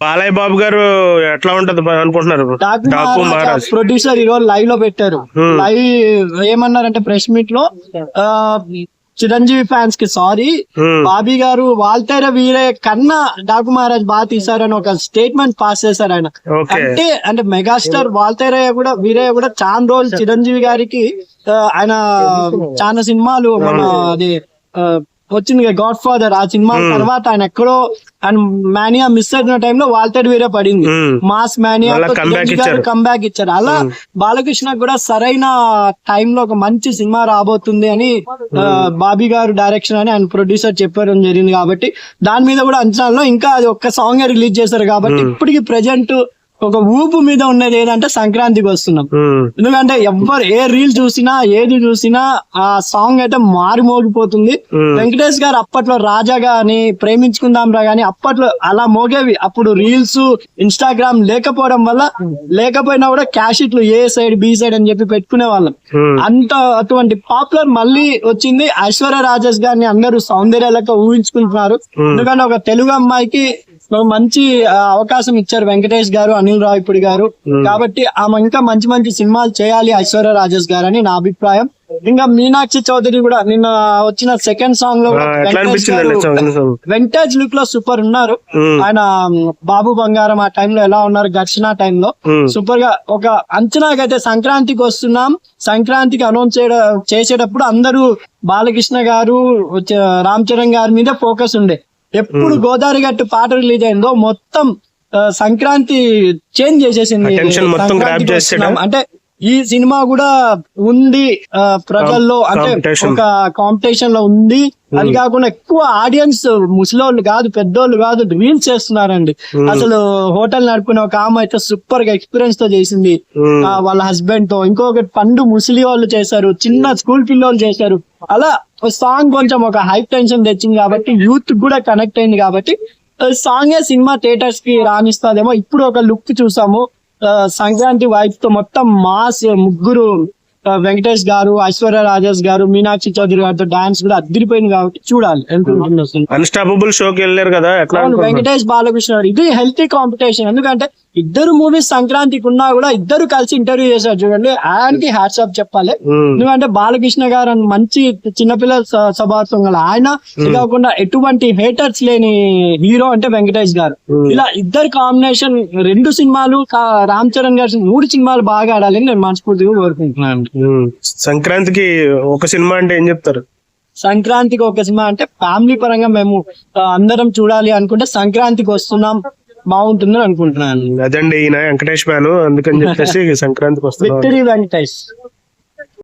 బాలయ్య బాబు గారు ఎట్లా ఉంటది అనుకుంటున్నారు? డాకు మహారాజ్ ప్రొడ్యూసర్ ఈరోజు లైవ్ లో పెట్టారు. లైవ్ ఏమన్నారంటే ప్రెస్ మీట్ లో చిరంజీవి ఫ్యాన్స్ కి సారీ, బాబీ గారు వాల్తేర వీరే కన్నా డాకు మహారాజ్ బాగా తీశారని ఒక స్టేట్మెంట్ పాస్ చేశారు ఆయన. అంటే మెగాస్టార్ వాల్తేరయ్య కూడా వీరయ్య కూడా చాలా రోజులు చిరంజీవి గారికి ఆయన చాలా సినిమాలు మన అది వచ్చింది గాడ్ ఫాదర్, ఆ సినిమా తర్వాత ఆయన ఎక్కడో ఆయన మానియా మిస్ అయిన టైంలో వాల్తేర్ వీరే పడింది, మాస్ మానియా కంబ్యాక్ ఇచ్చారు. అలా బాలకృష్ణ కూడా సరైన టైంలో ఒక మంచి సినిమా రాబోతుంది అని బాబీ గారు డైరెక్షన్ అని ఆయన ప్రొడ్యూసర్ చెప్పడం జరిగింది. కాబట్టి దాని మీద కూడా అంచనాల్లో ఇంకా అది ఒక్క సాంగ్ రిలీజ్ చేశారు. కాబట్టి ఇప్పటికి ప్రెజెంట్ ఒక ఊపు మీద ఉన్నది ఏదంటే సంక్రాంతికి వస్తున్నాం. ఎందుకంటే ఎవరు ఏ రీల్ చూసినా ఏది చూసినా ఆ సాంగ్ అయితే మోగిపోతుంది. వెంకటేష్ గారు అప్పట్లో రాజా గాని ప్రేమించుకుందాం రా గాని అప్పట్లో అలా మోగేవి. అప్పుడు రీల్స్ ఇన్స్టాగ్రామ్ లేకపోవడం వల్ల లేకపోయినా కూడా క్యాషిట్లు ఏ సైడ్ బి సైడ్ అని చెప్పి పెట్టుకునే వాళ్ళం. అటువంటి పాపులర్ మళ్ళీ వచ్చింది. ఐశ్వర్య రాజేష్ గారిని అందరూ సౌందర్య లెక్క ఊహించుకుంటున్నారు. ఎందుకంటే ఒక తెలుగు అమ్మాయికి మంచి అవకాశం ఇచ్చారు వెంకటేష్ గారు, అనిల్ రావిపూడి గారు. కాబట్టి ఆమె ఇంకా మంచి మంచి సినిమాలు చేయాలి ఐశ్వర్య రాజేష్ గారు అని నా అభిప్రాయం. ఇంకా మీనాక్షి చౌదరి కూడా నిన్న వచ్చిన సెకండ్ సాంగ్ లో వెంకటేజ్ లుక్ లో సూపర్ ఉన్నారు. ఆయన బాబు బంగారం ఆ టైంలో ఎలా ఉన్నారు, ఘర్షణ టైంలో సూపర్ గా ఒక అంచనాకైతే సంక్రాంతికి వస్తున్నాం. సంక్రాంతికి అనౌన్స్ చేసేటప్పుడు అందరూ బాలకృష్ణ గారు రామ్ చరణ్ గారి మీద ఫోకస్ ఉండే. ఎప్పుడు గోదావరి గట్టు పాట రిలీజ్ అయిందో మొత్తం సంక్రాంతి చేంజ్ చేసేసింది. అంటే ఈ సినిమా కూడా ఉంది ప్రజల్లో, అంటే ఒక కాంపిటీషన్ లో ఉంది. అది కాకుండా ఎక్కువ ఆడియన్స్ ముసలోళ్ళు కాదు, పెద్దోళ్ళు కాదు, రీల్స్ చేస్తున్నారండి. అసలు హోటల్ నడుపుకునే ఒక ఆమె అయితే సూపర్ గా ఎక్స్పీరియన్స్ తో చేసింది వాళ్ళ హస్బెండ్ తో. ఇంకొకటి పండు ముసలి వాళ్ళు చేశారు, చిన్న స్కూల్ పిల్లలు చేశారు. అలా సాంగ్ కొంచెం ఒక హైప్ టెన్షన్ తెచ్చింది కాబట్టి యూత్ కూడా కనెక్ట్ అయింది. కాబట్టి సాంగే సినిమా థియేటర్స్ కి రాణిస్తాదేమో. ఇప్పుడు ఒక లుక్ చూసాము సంక్రాంతి వైఫ్ తో మొత్తం మాస్ ముగ్గురు, వెంకటేష్ గారు, ఐశ్వర్య రాజేష్ గారు, మీనాక్షి చౌదరి గారితో డాన్స్ కూడా అదిరిపోయింది. కాబట్టి చూడాలి అన్స్టాపబుల్ షోకి వెళ్ళారు కదా. వెంకటేష్ బాలకృష్ణ గారు ఇది హెల్తీ కాంపిటీషన్. ఎందుకంటే ఇద్దరు మూవీస్ సంక్రాంతికి ఉన్నా కూడా ఇద్దరు కలిసి ఇంటర్వ్యూ చేశారు చూడండి, ఆయనకి హ్యాట్స్ ఆఫ్ చెప్పాలి. ఎందుకంటే బాలకృష్ణ గారు మంచి చిన్నపిల్లల స్వభావం గల ఆయన, కాకుండా ఎటువంటి హేటర్స్ లేని హీరో అంటే వెంకటేష్ గారు. ఇలా ఇద్దరు కాంబినేషన్ 2 సినిమాలు, రామ్ చరణ్ గారు 3 సినిమాలు బాగా ఆడాలని నేను మనస్ఫూర్తిగా కోరుకుంటున్నాను. సంక్రాంతికి ఒక సినిమా అంటే ఏం చెప్తారు? సంక్రాంతికి ఒక సినిమా అంటే ఫ్యామిలీ పరంగా మేము అందరం చూడాలి అనుకుంటే సంక్రాంతికి వస్తున్నాం బాగుంటుందని అనుకుంటున్నాను. అదండి ఈయన వెంకటేష్ ఫ్యాను, అందుకని చెప్పేసి సంక్రాంతికి వస్తున్నాం. విక్టరీ వెంకటేష్.